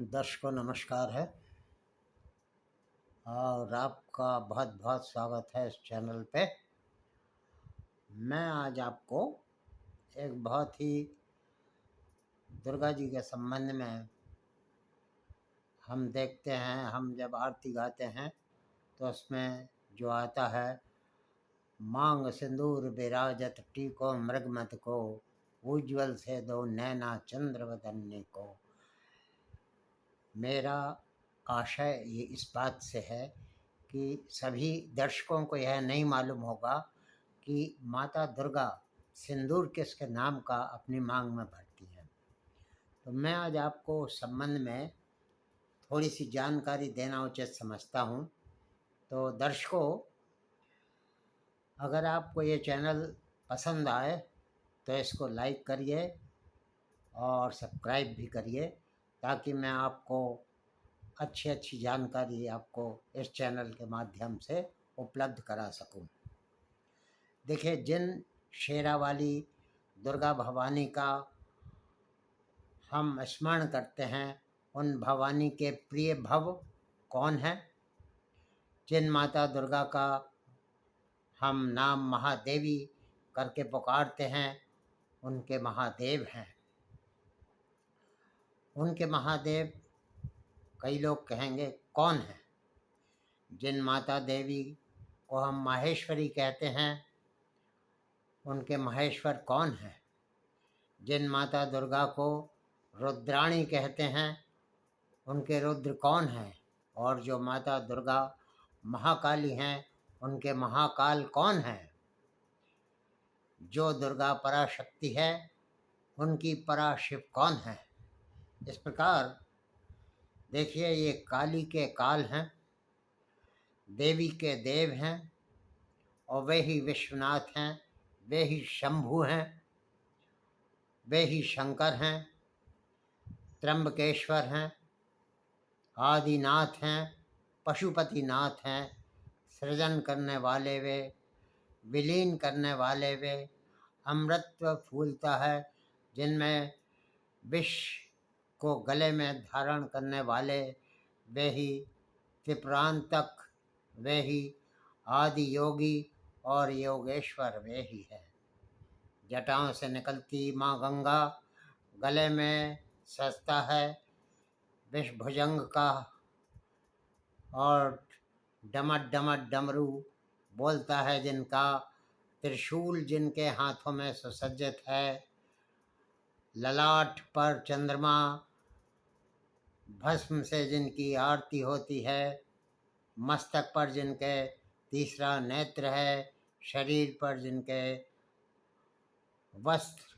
दर्शकों नमस्कार है और आपका बहुत बहुत स्वागत है इस चैनल पे। मैं आज आपको एक बहुत ही दुर्गा जी के संबंध में हम देखते हैं, हम जब आरती गाते हैं तो उसमें जो आता है, मांग सिंदूर विराजत टीको मृगमत को, उज्ज्वल से दो नैना चंद्र वदन्य को। मेरा आशय ये इस बात से है कि सभी दर्शकों को यह नहीं मालूम होगा कि माता दुर्गा सिंदूर किसके नाम का अपनी मांग में भरती हैं। तो मैं आज आपको उस संबंध में थोड़ी सी जानकारी देना उचित समझता हूँ। तो दर्शकों, अगर आपको ये चैनल पसंद आए तो इसको लाइक करिए और सब्सक्राइब भी करिए, ताकि मैं आपको अच्छी जानकारी आपको इस चैनल के माध्यम से उपलब्ध करा सकूं। देखिए, जिन शेरावाली दुर्गा भवानी का हम स्मरण करते हैं, उन भवानी के प्रिय भव कौन है? जिन माता दुर्गा का हम नाम महादेवी करके पुकारते हैं, उनके महादेव हैं। उनके महादेव कई लोग कहेंगे कौन है? जिन माता देवी को हम माहेश्वरी कहते हैं, उनके महेश्वर कौन है? जिन माता दुर्गा को रुद्राणी कहते हैं, उनके रुद्र कौन हैं? और जो माता दुर्गा महाकाली हैं, उनके महाकाल कौन हैं? जो दुर्गा पराशक्ति है, उनकी पराशिव कौन है? इस प्रकार देखिए, ये काली के काल हैं, देवी के देव हैं, और वे ही विश्वनाथ हैं, वे ही शंभु हैं, वे ही शंकर हैं, त्र्यंबकेश्वर हैं, आदिनाथ हैं, पशुपतिनाथ हैं। सृजन करने वाले वे, विलीन करने वाले वे, अमृतत्व फूलता है जिनमें विष को गले में धारण करने वाले वे ही त्रिपुरांतक, वे ही आदि योगी और योगेश्वर वे ही है। जटाओं से निकलती माँ गंगा, गले में सजता है विषभुजंग का, और डमट डमट डमरू बोलता है जिनका, त्रिशूल जिनके हाथों में सुसज्जित है, ललाट पर चंद्रमा, भस्म से जिनकी आरती होती है, मस्तक पर जिनके तीसरा नेत्र है, शरीर पर जिनके वस्त्र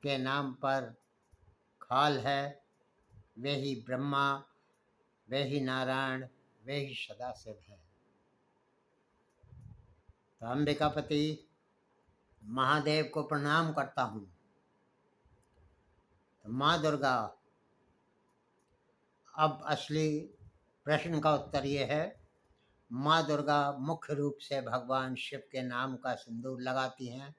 के नाम पर खाल है, वे ही ब्रह्मा, वे ही नारायण, वे ही सदाशिव है। तो अंबिकापति महादेव को प्रणाम करता हूँ। तो माँ दुर्गा, अब असली प्रश्न का उत्तर ये है, माँ दुर्गा मुख्य रूप से भगवान शिव के नाम का सिंदूर लगाती हैं,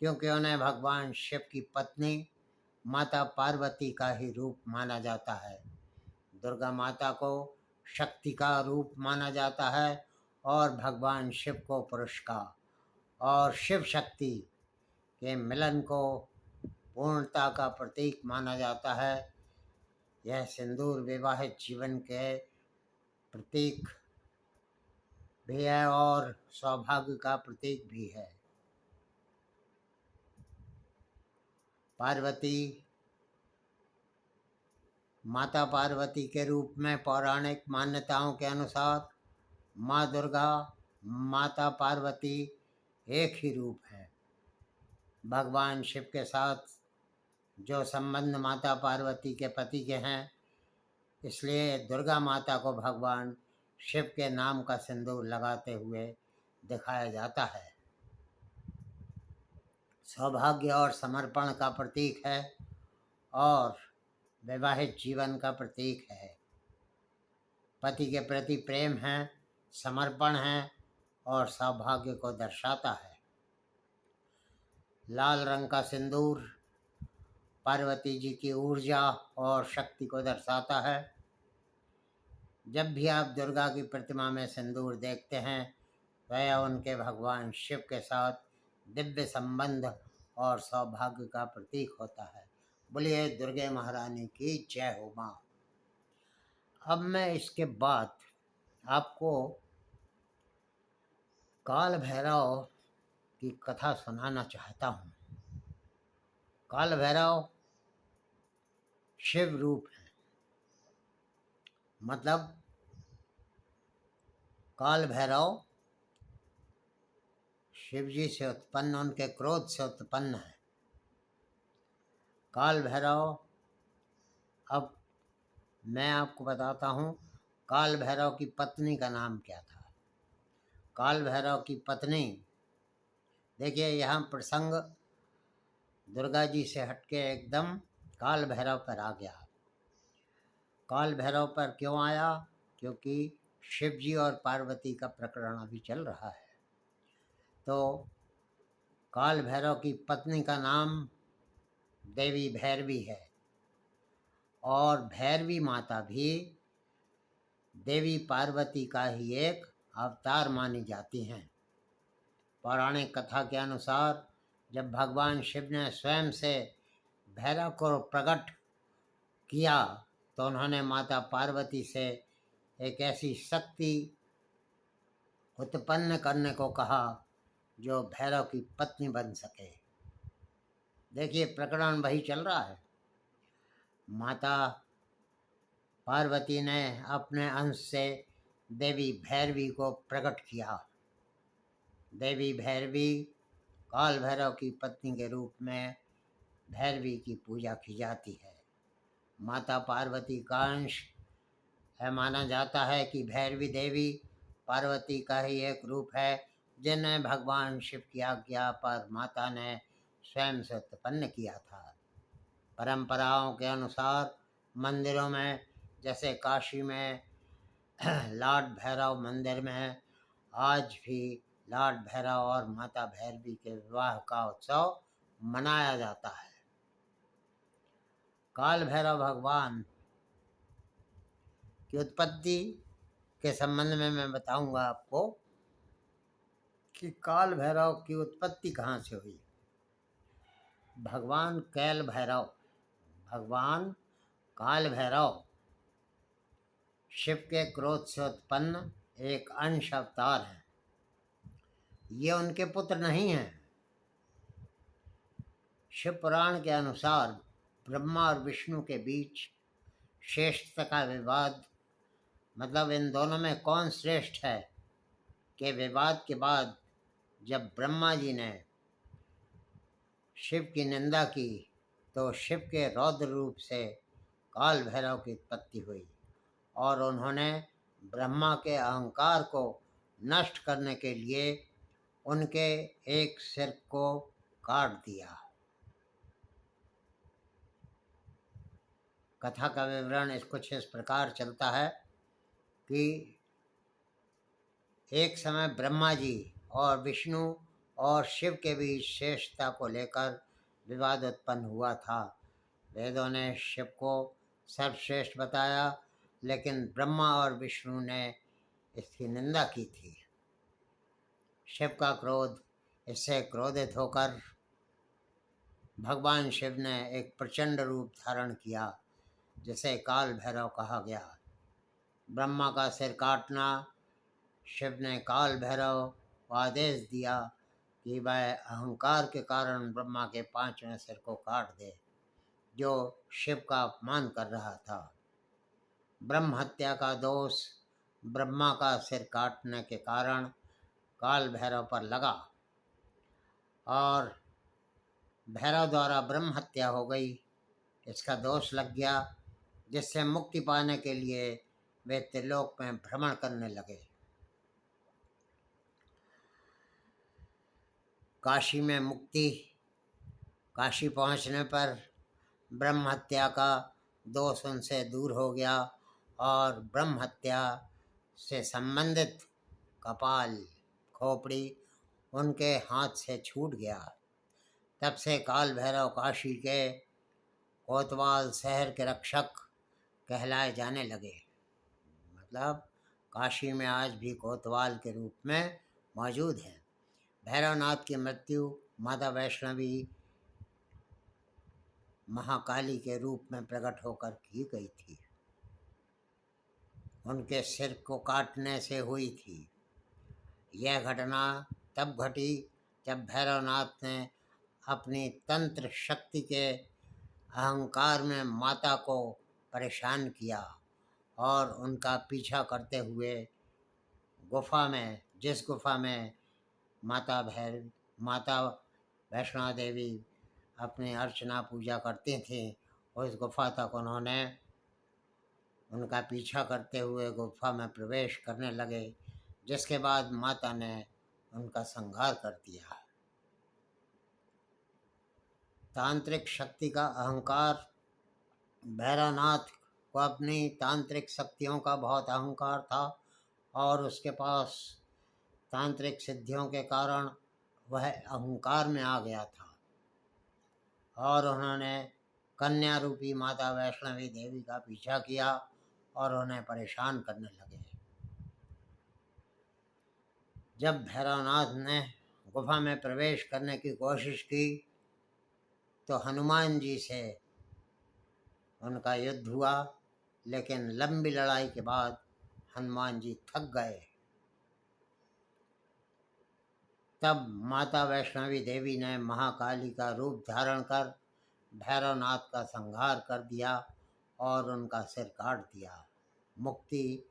क्योंकि उन्हें भगवान शिव की पत्नी माता पार्वती का ही रूप माना जाता है। दुर्गा माता को शक्ति का रूप माना जाता है और भगवान शिव को पुरुष का, और शिव शक्ति के मिलन को पूर्णता का प्रतीक माना जाता है। यह सिंदूर विवाहित जीवन के प्रतीक भी है और सौभाग्य का प्रतीक भी है। पार्वती, माता पार्वती के रूप में पौराणिक मान्यताओं के अनुसार माँ दुर्गा, माता पार्वती एक ही रूप है। भगवान शिव के साथ जो संबंध माता पार्वती के पति के हैं, इसलिए दुर्गा माता को भगवान शिव के नाम का सिंदूर लगाते हुए दिखाया जाता है। सौभाग्य और समर्पण का प्रतीक है और वैवाहिक जीवन का प्रतीक है। पति के प्रति प्रेम है, समर्पण है और सौभाग्य को दर्शाता है। लाल रंग का सिंदूर पार्वती जी की ऊर्जा और शक्ति को दर्शाता है। जब भी आप दुर्गा की प्रतिमा में सिंदूर देखते हैं तो यह उनके भगवान शिव के साथ दिव्य संबंध और सौभाग्य का प्रतीक होता है। बोलिए दुर्गे महारानी की जय हो माँ। अब मैं इसके बाद आपको काल भैरव की कथा सुनाना चाहता हूँ। काल भैरव शिव रूप है, मतलब काल भैरव शिव जी से उत्पन्न, उनके क्रोध से उत्पन्न है। काल भैरव, अब मैं आपको बताता हूँ काल भैरव की पत्नी का नाम क्या था। काल भैरव की पत्नी, देखिए यहाँ प्रसंग दुर्गा जी से हटके एकदम काल भैरव पर आ गया। काल भैरव पर क्यों आया? क्योंकि शिव जी और पार्वती का प्रकरण अभी चल रहा है। तो काल भैरव की पत्नी का नाम देवी भैरवी है और भैरवी माता भी देवी पार्वती का ही एक अवतार मानी जाती हैं। पौराणिक कथा के अनुसार जब भगवान शिव ने स्वयं से भैरव को प्रकट किया तो उन्होंने माता पार्वती से एक ऐसी शक्ति उत्पन्न करने को कहा जो भैरव की पत्नी बन सके। देखिए प्रकरण वही चल रहा है। माता पार्वती ने अपने अंश से देवी भैरवी को प्रकट किया। देवी भैरवी काल भैरव की पत्नी के रूप में भैरवी की पूजा की जाती है। माता पार्वती का अंश है। माना जाता है कि भैरवी देवी पार्वती का ही एक रूप है जिन्हें भगवान शिव की आज्ञा पर माता ने स्वयं से उत्पन्न किया था। परंपराओं के अनुसार मंदिरों में, जैसे काशी में लॉर्ड भैरव मंदिर में, आज भी लॉर्ड भैरव और माता भैरवी के विवाह का उत्सव मनाया जाता है। काल भैरव भगवान की उत्पत्ति के संबंध में मैं बताऊंगा आपको कि काल भैरव की उत्पत्ति कहाँ से हुई। भगवान काल भैरव शिव के क्रोध से उत्पन्न एक अंश अवतार है। ये उनके पुत्र नहीं हैं। शिव पुराण के अनुसार ब्रह्मा और विष्णु के बीच श्रेष्ठता का विवाद, मतलब इन दोनों में कौन श्रेष्ठ है, के विवाद के बाद जब ब्रह्मा जी ने शिव की निंदा की तो शिव के रौद्र रूप से काल भैरव की उत्पत्ति हुई और उन्होंने ब्रह्मा के अहंकार को नष्ट करने के लिए उनके एक सिर को काट दिया। कथा का विवरण कुछ इस प्रकार चलता है कि एक समय ब्रह्मा जी और विष्णु और शिव के बीच श्रेष्ठता को लेकर विवाद उत्पन्न हुआ था। वेदों ने शिव को सर्वश्रेष्ठ बताया, लेकिन ब्रह्मा और विष्णु ने इसकी निंदा की थी। शिव का क्रोध, इससे क्रोधित होकर भगवान शिव ने एक प्रचंड रूप धारण किया जिसे काल भैरव कहा गया। ब्रह्मा का सिर काटना, शिव ने काल भैरव को आदेश दिया कि वह अहंकार के कारण ब्रह्मा के 5वें सिर को काट दे, जो शिव का अपमान कर रहा था। ब्रह्म हत्या का दोष ब्रह्मा का सिर काटने के कारण काल भैरव पर लगा और भैरव द्वारा ब्रह्म हत्या हो गई। इसका दोष लग गया, जिससे मुक्ति पाने के लिए वे त्रिलोक में भ्रमण करने लगे। काशी में मुक्ति, काशी पहुंचने पर ब्रह्म हत्या का दोष उनसे दूर हो गया और ब्रह्म हत्या से संबंधित कपाल, खोपड़ी उनके हाथ से छूट गया। तब से काल भैरव काशी के कोतवाल शहर के रक्षक कहलाए जाने लगे। मतलब काशी में आज भी कोतवाल के रूप में मौजूद हैं। भैरवनाथ की मृत्यु माता वैष्णवी महाकाली के रूप में प्रकट होकर की गई थी। उनके सिर को काटने से हुई थी। यह घटना तब घटी जब भैरवनाथ ने अपनी तंत्र शक्ति के अहंकार में माता को परेशान किया और उनका पीछा करते हुए गुफा में, जिस गुफा में माता वैष्णो देवी अपनी अर्चना पूजा करती थी, उस गुफा तक उन्होंने उनका पीछा करते हुए गुफा में प्रवेश करने लगे, जिसके बाद माता ने उनका संहार कर दिया। तांत्रिक शक्ति का अहंकार। भैरवनाथ को अपनी तांत्रिक शक्तियों का बहुत अहंकार था और उसके पास तांत्रिक सिद्धियों के कारण वह अहंकार में आ गया था और उन्होंने कन्या रूपी माता वैष्णवी देवी का पीछा किया और उन्हें परेशान करने लगे। जब भैरवनाथ ने गुफा में प्रवेश करने की कोशिश की तो हनुमान जी से उनका युद्ध हुआ, लेकिन लंबी लड़ाई के बाद हनुमान जी थक गए। तब माता वैष्णवी देवी ने महाकाली का रूप धारण कर भैरवनाथ का संहार कर दिया और उनका सिर काट दिया। मुक्ति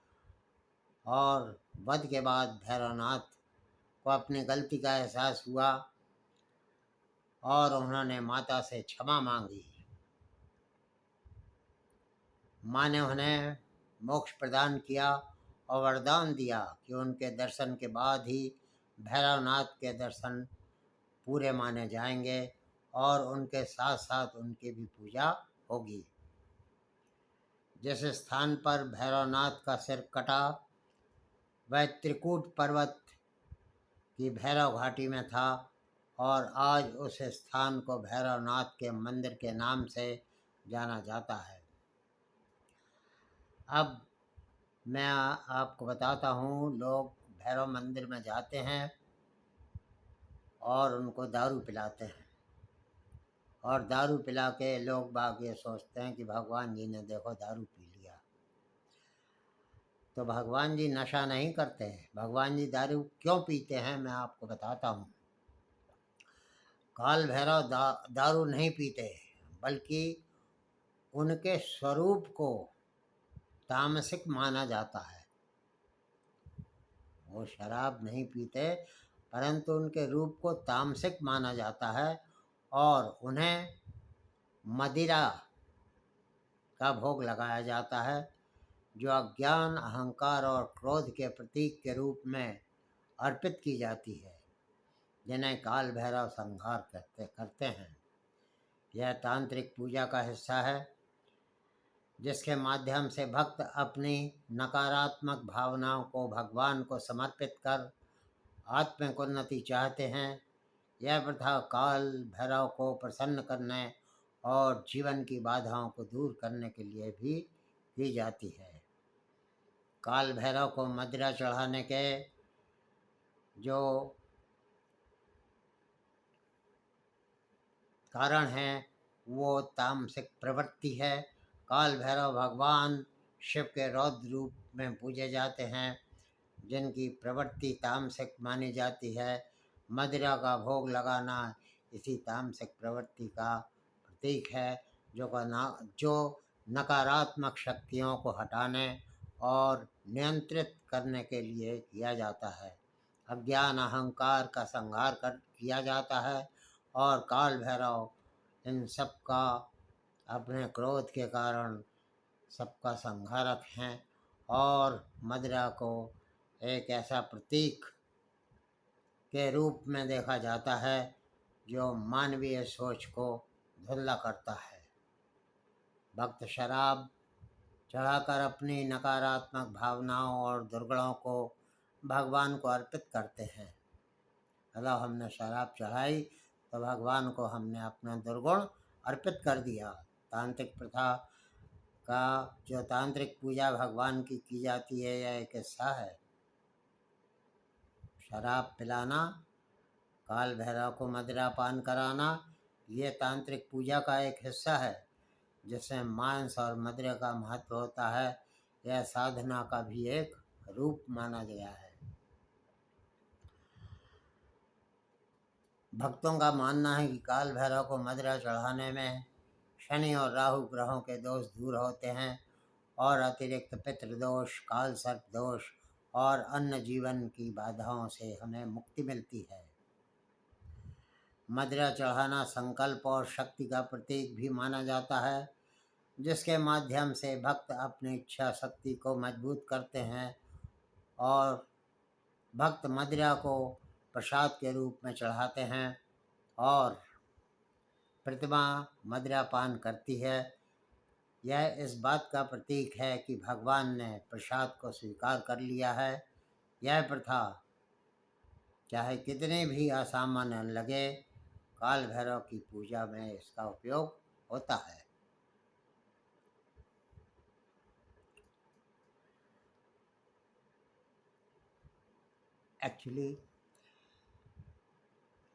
और वध के बाद भैरवनाथ को अपनी गलती का एहसास हुआ और उन्होंने माता से क्षमा मांगी। माँ ने उन्हें मोक्ष प्रदान किया और वरदान दिया कि उनके दर्शन के बाद ही भैरवनाथ के दर्शन पूरे माने जाएंगे और उनके साथ साथ उनकी भी पूजा होगी। जिस स्थान पर भैरवनाथ का सिर कटा वह त्रिकूट पर्वत की भैरव घाटी में था और आज उस स्थान को भैरवनाथ के मंदिर के नाम से जाना जाता है। अब मैं आपको बताता हूँ, लोग भैरव मंदिर में जाते हैं और उनको दारू पिलाते हैं और दारू पिला के लोग बाग ये सोचते हैं कि भगवान जी ने देखो दारू पी लिया। तो भगवान जी नशा नहीं करते हैं। भगवान जी दारू क्यों पीते हैं मैं आपको बताता हूँ। काल भैरव दारू नहीं पीते, बल्कि उनके स्वरूप को तामसिक माना जाता है। वो शराब नहीं पीते, परंतु उनके रूप को तामसिक माना जाता है और उन्हें मदिरा का भोग लगाया जाता है, जो अज्ञान, अहंकार और क्रोध के प्रतीक के रूप में अर्पित की जाती है, जिन्हें काल भैरव संहार करते हैं। यह तांत्रिक पूजा का हिस्सा है जिसके माध्यम से भक्त अपनी नकारात्मक भावनाओं को भगवान को समर्पित कर आत्मिक उन्नति चाहते हैं। यह प्रथा काल भैरव को प्रसन्न करने और जीवन की बाधाओं को दूर करने के लिए भी की जाती है। काल भैरव को मदिरा चढ़ाने के जो कारण है वो तामसिक प्रवृत्ति है। काल भैरव भगवान शिव के रौद्र रूप में पूजे जाते हैं, जिनकी प्रवृत्ति तामसिक मानी जाती है। मदिरा का भोग लगाना इसी तामसिक प्रवृत्ति का प्रतीक है, जो नकारात्मक शक्तियों को हटाने और नियंत्रित करने के लिए किया जाता है। अज्ञान, अहंकार का संहार किया जाता है और काल भैरव इन सब का अपने क्रोध के कारण सबका संहारक हैं और मदिरा को एक ऐसा प्रतीक के रूप में देखा जाता है जो मानवीय सोच को धुंधला करता है। भक्त शराब चढ़ाकर अपनी नकारात्मक भावनाओं और दुर्गुणों को भगवान को अर्पित करते हैं। अगर हमने शराब चढ़ाई तो भगवान को हमने अपना दुर्गुण अर्पित कर दिया। तांत्रिक प्रथा का जो तांत्रिक पूजा भगवान की जाती है, यह एक हिस्सा है। शराब पिलाना, काल भैरव को मदिरा पान कराना, ये तांत्रिक पूजा का एक हिस्सा है जिसमें मांस और मदिरा का महत्व होता है। यह साधना का भी एक रूप माना गया है। भक्तों का मानना है कि काल भैरव को मदिरा चढ़ाने में शनि और राहु ग्रहों के दोष दूर होते हैं और अतिरिक्त पितृदोष, काल सर्प दोष और अन्य जीवन की बाधाओं से हमें मुक्ति मिलती है। मदिरा चढ़ाना संकल्प और शक्ति का प्रतीक भी माना जाता है, जिसके माध्यम से भक्त अपनी इच्छा शक्ति को मजबूत करते हैं और भक्त मदिरा को प्रसाद के रूप में चढ़ाते हैं और प्रतिमा मदिरा पान करती है। यह इस बात का प्रतीक है कि भगवान ने प्रसाद को स्वीकार कर लिया है। यह प्रथा चाहे कितने भी असामान्य लगे, काल भैरव की पूजा में इसका उपयोग होता है। एक्चुअली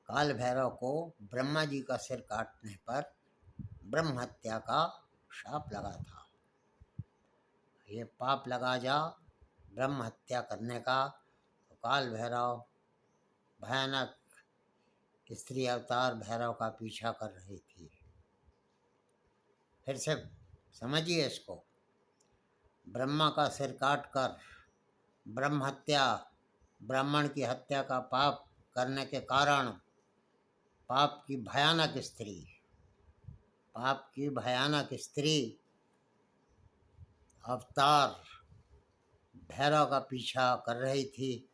काल भैरव को ब्रह्मा जी का सिर काटने पर ब्रह्म हत्या का शाप लगा था। ये पाप लगा जा ब्रह्म हत्या करने का, तो काल भैरव भयानक स्त्री अवतार भैरव का पीछा कर रही थी। फिर से समझिए इसको। ब्रह्मा का सिर काट कर ब्रह्म हत्या, ब्राह्मण की हत्या का पाप करने के कारण पाप की भयानक स्त्री अवतार भैरव का पीछा कर रही थी।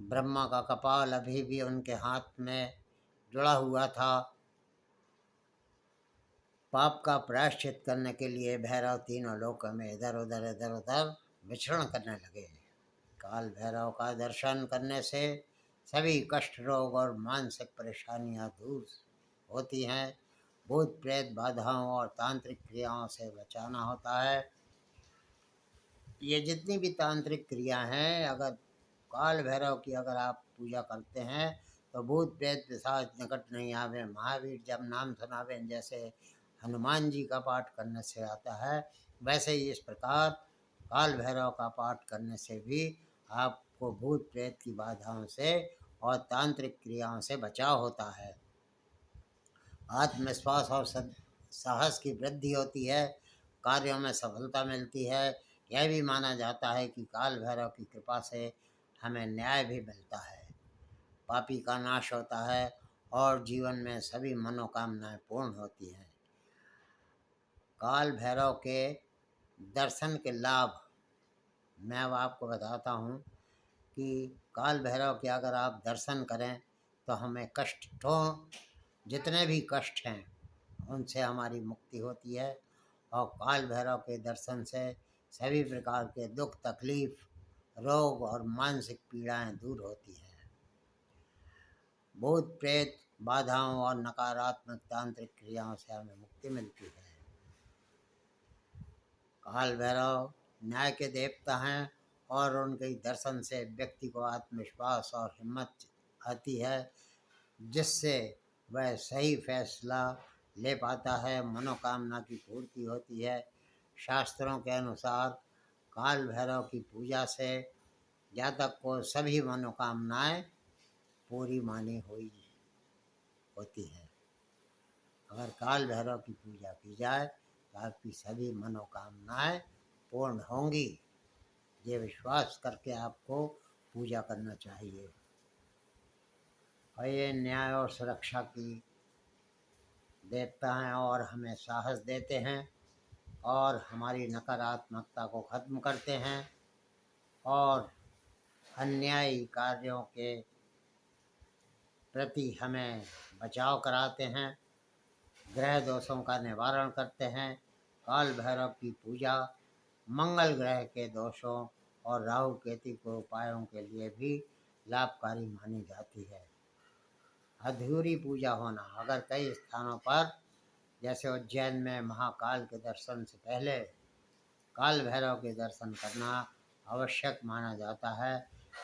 ब्रह्मा का कपाल अभी भी उनके हाथ में जुड़ा हुआ था। पाप का प्रायश्चित करने के लिए भैरव तीनों लोकों में इधर उधर विचरण करने लगे। काल भैरव का दर्शन करने से सभी कष्ट, रोग और मानसिक परेशानियां दूर होती हैं। भूत प्रेत बाधाओं और तांत्रिक क्रियाओं से बचाना होता है। ये जितनी भी तांत्रिक क्रिया हैं, अगर काल भैरव की अगर आप पूजा करते हैं तो भूत प्रेत पिशाच निकट नहीं आवे, महावीर जब नाम सुनावे, जैसे हनुमान जी का पाठ करने से आता है, वैसे ही इस प्रकार काल भैरव का पाठ करने से भी आपको भूत प्रेत की बाधाओं से और तांत्रिक क्रियाओं से बचाव होता है। आत्मविश्वास और साहस की वृद्धि होती है, कार्यों में सफलता मिलती है। यह भी माना जाता है कि काल भैरव की कृपा से हमें न्याय भी मिलता है, पापी का नाश होता है और जीवन में सभी मनोकामनाएं पूर्ण होती हैं। काल भैरव के दर्शन के लाभ मैं अब आपको बताता हूँ कि काल भैरव के अगर आप दर्शन करें तो हमें कष्टों, जितने भी कष्ट हैं उनसे हमारी मुक्ति होती है और काल भैरव के दर्शन से सभी प्रकार के दुख, तकलीफ, रोग और मानसिक पीड़ाएं दूर होती हैं। भूत प्रेत बाधाओं और नकारात्मक तांत्रिक क्रियाओं से हमें मुक्ति मिलती है। काल भैरव न्याय के देवता हैं और उनके दर्शन से व्यक्ति को आत्मविश्वास और हिम्मत आती है, जिससे वह सही फैसला ले पाता है, मनोकामना की पूर्ति होती है। शास्त्रों के अनुसार काल भैरव की पूजा से जातक को सभी मनोकामनाएं पूरी मानी हुई होती है। अगर काल भैरव की पूजा की जाए तो आपकी सभी मनोकामनाएं पूर्ण होंगी। ये विश्वास करके आपको पूजा करना चाहिए। और ये न्याय और सुरक्षा की देवता हैं और हमें साहस देते हैं और हमारी नकारात्मकता को खत्म करते हैं और अन्यायी कार्यों के प्रति हमें बचाव कराते हैं, ग्रह दोषों का निवारण करते हैं। काल भैरव की पूजा मंगल ग्रह के दोषों और राहु केतु के उपायों के लिए भी लाभकारी मानी जाती है। अधूरी पूजा होना, अगर कई स्थानों पर जैसे उज्जैन में महाकाल के दर्शन से पहले काल भैरव के दर्शन करना आवश्यक माना जाता है,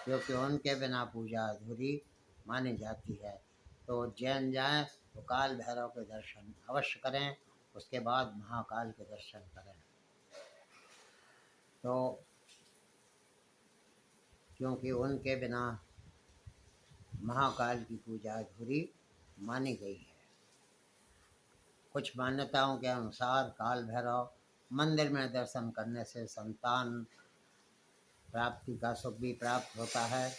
क्योंकि उनके बिना पूजा अधूरी मानी जाती है। तो उज्जैन जाएं तो काल भैरव के दर्शन अवश्य करें, उसके बाद महाकाल के दर्शन करें। तो क्योंकि उनके बिना महाकाल की पूजा अधूरी मानी गई है। कुछ मान्यताओं के अनुसार काल भैरव मंदिर में दर्शन करने से संतान प्राप्ति का सुख भी प्राप्त होता है।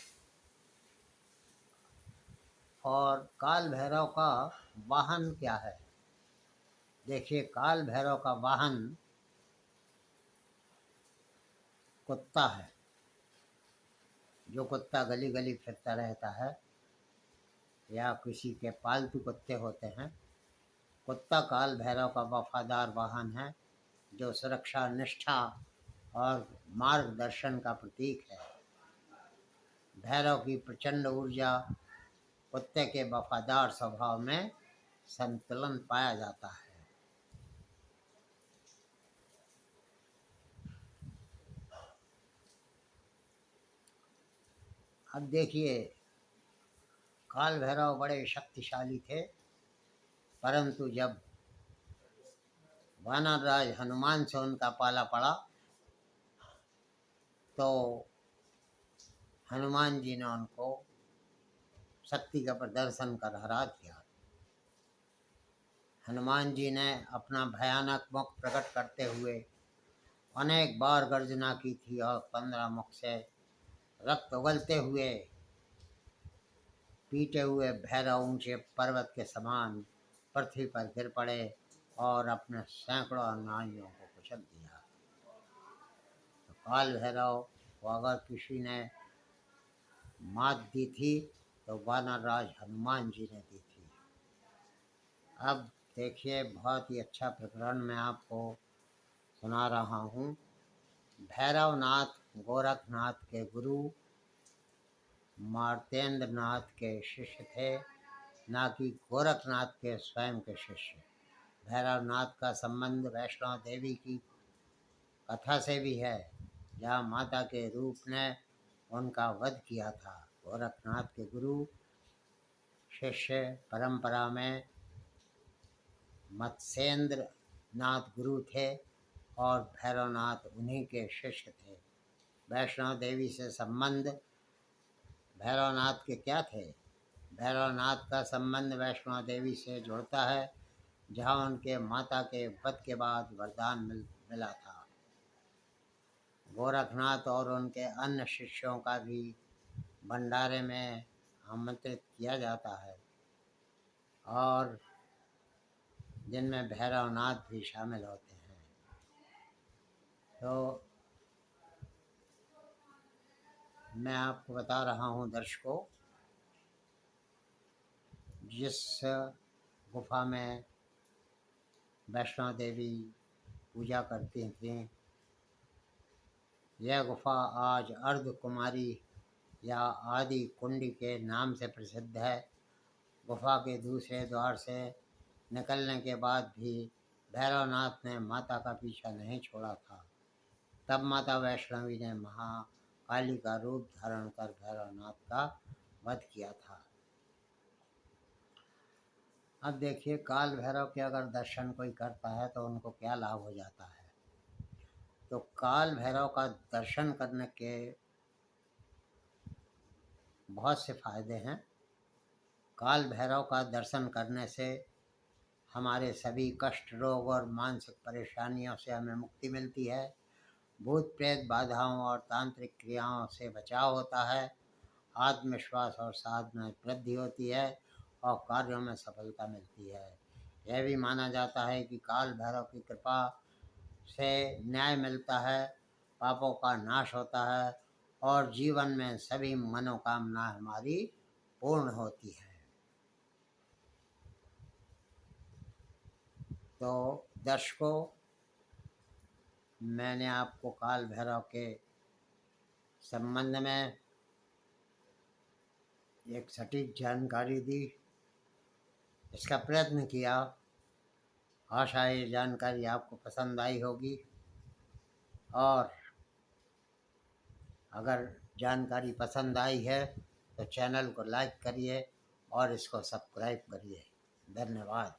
और काल भैरव का वाहन क्या है? देखिए, काल भैरव का वाहन कुत्ता है। जो कुत्ता गली गली फिरता रहता है या किसी के पालतू कुत्ते होते हैं, कुत्ता काल भैरव का वफादार वाहन है, जो सुरक्षा, निष्ठा और मार्गदर्शन का प्रतीक है। भैरव की प्रचंड ऊर्जा, कुत्ते के वफादार स्वभाव में संतुलन पाया जाता है। अब देखिए, काल भैरव बड़े शक्तिशाली थे, परंतु जब वानर राज हनुमान से उनका पाला पड़ा तो हनुमान जी ने उनको शक्ति का प्रदर्शन कर हरा दिया। हनुमान जी ने अपना भयानक मुख प्रकट करते हुए अनेक बार गर्जना की थी और 15 मुख से रक्त उगलते हुए पीटे हुए भैरव ऊंचे पर्वत के समान पृथ्वी पर गिर पड़े और अपने सैकड़ों अनुयायियों को कुचल दिया। तो काल भैरव को अगर किसी ने मात दी थी तो वानर राज हनुमान जी ने दी थी। अब देखिए, बहुत ही अच्छा प्रकरण मैं आपको सुना रहा हूँ। भैरवनाथ गोरखनाथ के गुरु मार्तेंद्र नाथ के शिष्य थे, ना कि गोरखनाथ के स्वयं के शिष्य। भैरवनाथ का संबंध वैष्णो देवी की कथा से भी है, जहाँ माता के रूप ने उनका वध किया था। गोरखनाथ के गुरु शिष्य परंपरा में मत्स्येंद्र नाथ गुरु थे और भैरवनाथ उन्हीं के शिष्य थे। वैष्णो देवी से संबंध भैरवनाथ के क्या थे? भैरवनाथ का संबंध वैष्णो देवी से जुड़ता है, जहाँ उनके माता के वध के बाद वरदान मिला था। गोरखनाथ और उनके अन्य शिष्यों का भी भंडारे में आमंत्रित किया जाता है, और जिनमें भैरवनाथ भी शामिल होते हैं। तो मैं आपको बता रहा हूँ दर्शकों, जिस गुफा में वैष्णो देवी पूजा करती थीं, यह गुफा आज अर्ध कुमारी या आदि कुंडी के नाम से प्रसिद्ध है। गुफा के दूसरे द्वार से निकलने के बाद भी भैरवनाथ ने माता का पीछा नहीं छोड़ा था। तब माता वैष्णवी ने महाकाली का रूप धारण कर भैरवनाथ का वध किया था। अब देखिए, काल भैरव के अगर दर्शन कोई करता है तो उनको क्या लाभ हो जाता है। तो काल भैरव का दर्शन करने के बहुत से फायदे हैं। काल भैरव का दर्शन करने से हमारे सभी कष्ट, रोग और मानसिक परेशानियों से हमें मुक्ति मिलती है। भूत प्रेत बाधाओं और तांत्रिक क्रियाओं से बचाव होता है। आत्मविश्वास और साधना में वृद्धि होती है और कार्यों में सफलता मिलती है। यह भी माना जाता है कि काल भैरव की कृपा से न्याय मिलता है, पापों का नाश होता है और जीवन में सभी मनोकामना हमारी पूर्ण होती है। तो दर्शकों, मैंने आपको काल भैरव के संबंध में एक सटीक जानकारी दी। इसका प्रयत्न किया आशा है ये जानकारी आपको पसंद आई होगी, और अगर जानकारी पसंद आई है तो चैनल को लाइक करिए और इसको सब्सक्राइब करिए। धन्यवाद।